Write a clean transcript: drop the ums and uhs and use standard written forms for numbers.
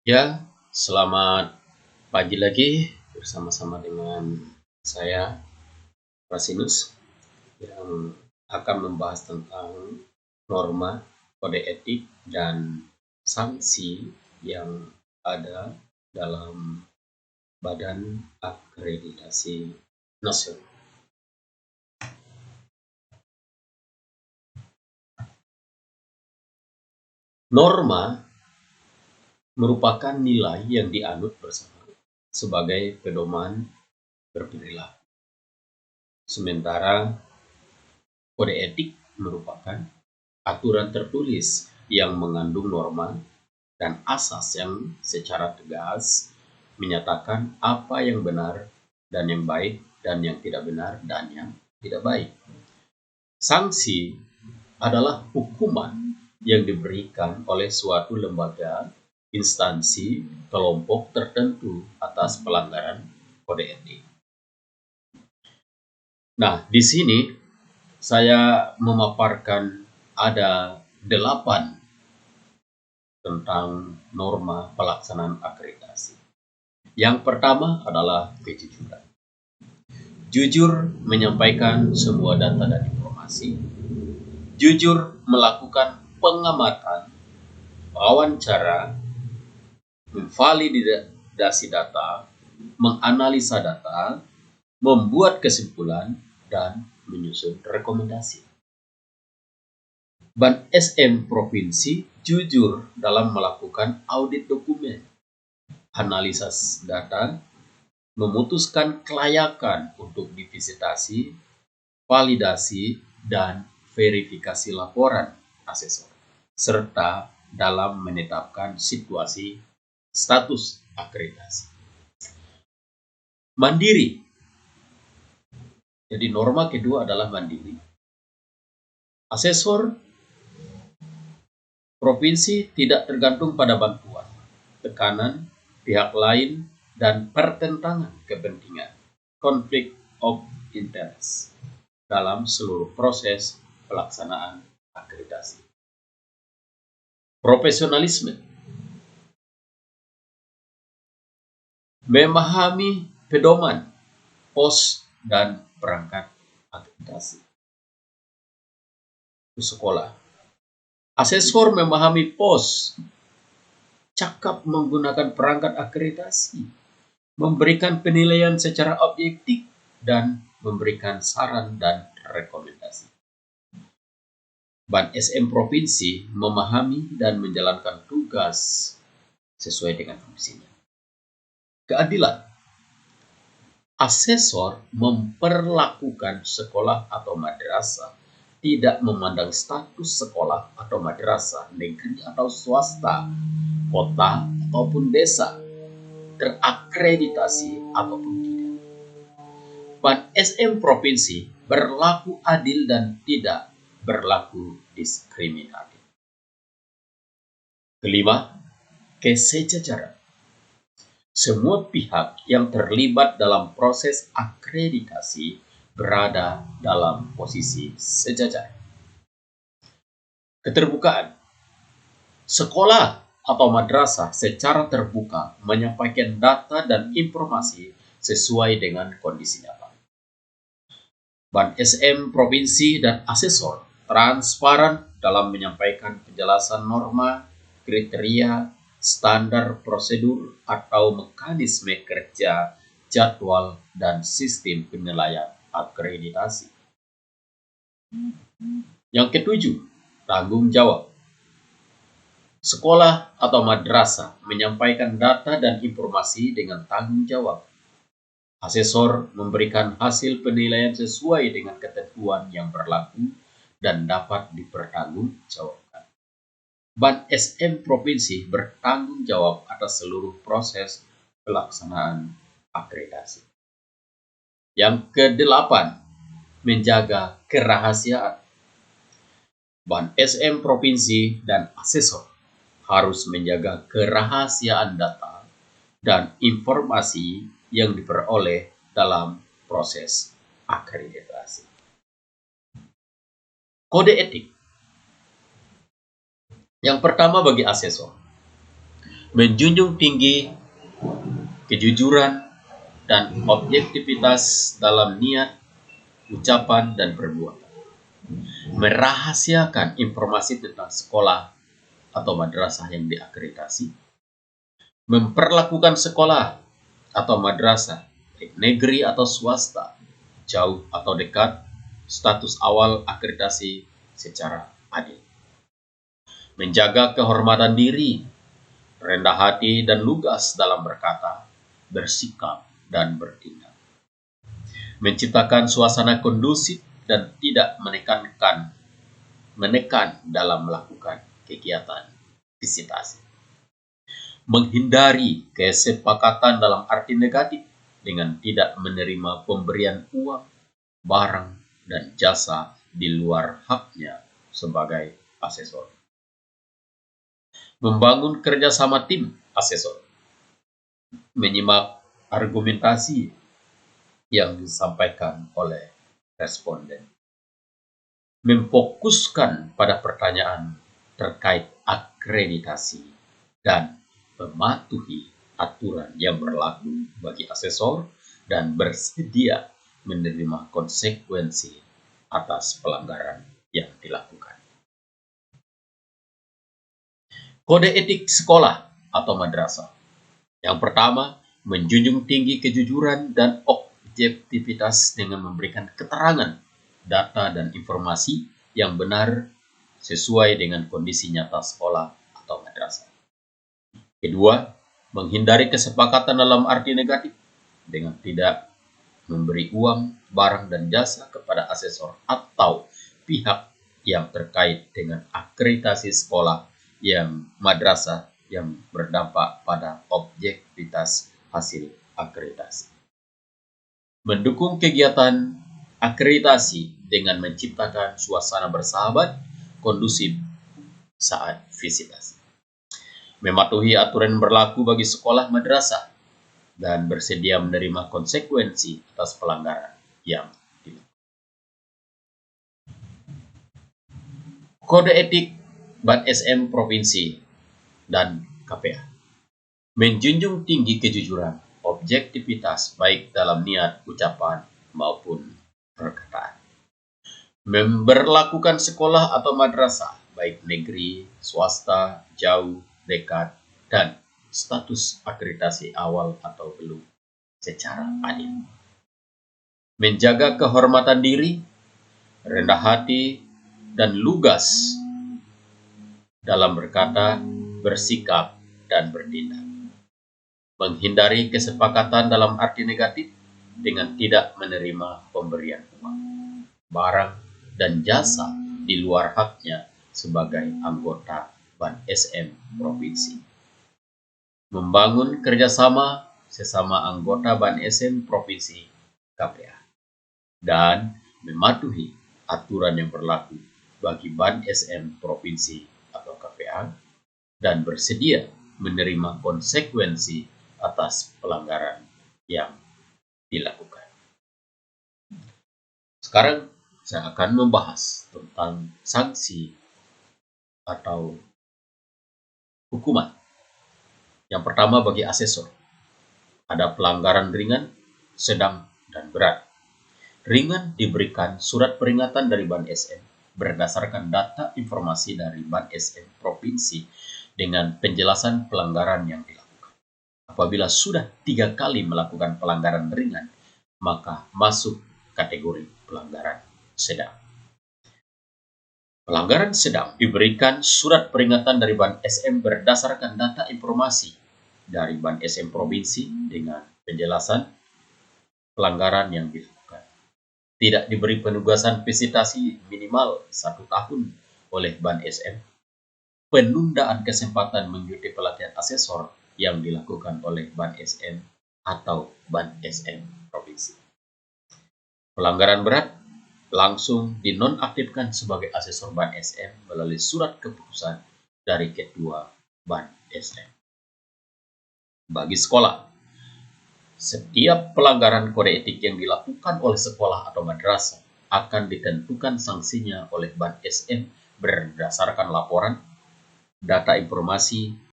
Ya, selamat pagi lagi bersama-sama dengan saya, Rasinus, yang akan membahas tentang norma, kode etik, dan sanksi yang ada dalam Badan Akreditasi Nasional. Norma merupakan nilai yang dianut bersama sebagai pedoman berperilaku. Sementara kode etik merupakan aturan tertulis yang mengandung norma dan asas yang secara tegas menyatakan apa yang benar dan yang baik dan yang tidak benar dan yang tidak baik. Sanksi adalah hukuman yang diberikan oleh suatu lembaga, instansi, kelompok tertentu atas pelanggaran kode etik. Nah, di sini saya memaparkan ada 8 tentang norma pelaksanaan akreditasi. Yang pertama adalah kejujuran. Jujur menyampaikan semua data dan informasi. Jujur melakukan pengamatan, wawancara, memvalidasi data, menganalisa data, membuat kesimpulan, dan menyusun rekomendasi. Ban SM Provinsi jujur dalam melakukan audit dokumen, analisis data, memutuskan kelayakan untuk divisitasi, validasi, dan verifikasi laporan asesor, serta dalam menetapkan situasi status akreditasi. Mandiri. Jadi norma kedua adalah mandiri. Asesor provinsi tidak tergantung pada bantuan, tekanan, pihak lain, dan pertentangan kepentingan, konflik of interest, dalam seluruh proses pelaksanaan akreditasi. Profesionalisme. Memahami pedoman, pos, dan perangkat akreditasi. Sekolah. Asesor memahami pos, cakap menggunakan perangkat akreditasi, memberikan penilaian secara objektif, dan memberikan saran dan rekomendasi. Ban SM Provinsi memahami dan menjalankan tugas sesuai dengan fungsinya. Keadilan. Asesor memperlakukan sekolah atau madrasah tidak memandang status sekolah atau madrasah negeri atau swasta, kota ataupun desa, terakreditasi ataupun tidak. Ban SM Provinsi berlaku adil dan tidak berlaku diskriminatif. Kelima, kesejajaran. Semua pihak yang terlibat dalam proses akreditasi berada dalam posisi sejajar. Keterbukaan. Sekolah atau madrasah secara terbuka menyampaikan data dan informasi sesuai dengan kondisi nyata. Ban SM Provinsi dan asesor transparan dalam menyampaikan penjelasan norma, kriteria, standar prosedur, atau mekanisme kerja, jadwal, dan sistem penilaian akreditasi. Yang ketujuh, tanggung jawab. Sekolah atau madrasah menyampaikan data dan informasi dengan tanggung jawab. Asesor memberikan hasil penilaian sesuai dengan ketentuan yang berlaku dan dapat dipertanggungjawabkan. Ban SM Provinsi bertanggung jawab atas seluruh proses pelaksanaan akreditasi. Yang kedelapan, menjaga kerahasiaan. Ban SM Provinsi dan asesor harus menjaga kerahasiaan data dan informasi yang diperoleh dalam proses akreditasi. Kode etik. Yang pertama bagi asesor. menjunjung tinggi kejujuran dan objektivitas dalam niat, ucapan, dan perbuatan, merahasiakan informasi tentang sekolah atau madrasah yang diakreditasi, memperlakukan sekolah atau madrasah, baik negeri atau swasta, jauh atau dekat, status awal akreditasi secara adil, menjaga kehormatan diri, rendah hati dan lugas dalam berkata, bersikap, dan bertindak, menciptakan suasana kondusif dan tidak menekan dalam melakukan kegiatan visitasi, menghindari kesepakatan dalam arti negatif dengan tidak menerima pemberian uang, barang, dan jasa di luar haknya sebagai asesor, membangun kerjasama tim asesor, menyimak argumentasi yang disampaikan oleh responden, memfokuskan pada pertanyaan terkait akreditasi, dan mematuhi aturan yang berlaku bagi asesor dan bersedia menerima konsekuensi atas pelanggaran yang dilakukan. Kode etik sekolah atau madrasah. Yang pertama, menjunjung tinggi kejujuran dan objektivitas dengan memberikan keterangan, data, dan informasi yang benar sesuai dengan kondisi nyata sekolah atau madrasah. Kedua, menghindari kesepakatan dalam arti negatif dengan tidak memberi uang, barang, dan jasa kepada asesor atau pihak yang terkait dengan akreditasi sekolah yang madrasah yang berdampak pada objektivitas hasil akreditasi. Mendukung kegiatan akreditasi dengan menciptakan suasana bersahabat kondusif saat visitasi. Mematuhi aturan berlaku bagi sekolah madrasah dan bersedia menerima konsekuensi atas pelanggaran yang dilakukan. Kode etik BAN SM Provinsi dan KPA. Menjunjung tinggi kejujuran, objektivitas baik dalam niat, ucapan, maupun perkataan. Memberlakukan sekolah atau madrasah, baik negeri, swasta, jauh, dekat, dan status akreditasi awal atau belum secara adil. Menjaga kehormatan diri, rendah hati, dan lugas dalam berkata, bersikap, dan bertindak. Menghindari kesepakatan dalam arti negatif dengan tidak menerima pemberian uang, barang, dan jasa di luar haknya sebagai anggota BAN SM Provinsi. Membangun kerjasama sesama anggota BAN SM Provinsi KPA. Dan mematuhi aturan yang berlaku bagi BAN SM Provinsi atau KPA dan bersedia menerima konsekuensi atas pelanggaran yang dilakukan. Sekarang saya akan membahas tentang sanksi atau hukuman. Yang pertama bagi asesor. Ada pelanggaran ringan, sedang, dan berat. Ringan diberikan surat peringatan dari BAN SM berdasarkan data informasi dari BAN SM Provinsi dengan penjelasan pelanggaran yang dilakukan. Apabila sudah 3 kali melakukan pelanggaran ringan, maka masuk kategori pelanggaran sedang. Pelanggaran sedang diberikan surat peringatan dari BAN SM berdasarkan data informasi dari BAN SM Provinsi dengan penjelasan pelanggaran yang dilakukan. Tidak diberi penugasan visitasi minimal 1 tahun oleh BAN SM. Penundaan kesempatan mengikuti pelatihan asesor yang dilakukan oleh BAN SM atau BAN SM Provinsi. Pelanggaran berat langsung dinonaktifkan sebagai asesor BAN SM melalui surat keputusan dari Ketua BAN SM. Bagi sekolah, setiap pelanggaran kode etik yang dilakukan oleh sekolah atau madrasah akan ditentukan sanksinya oleh BAN SM berdasarkan laporan, data informasi,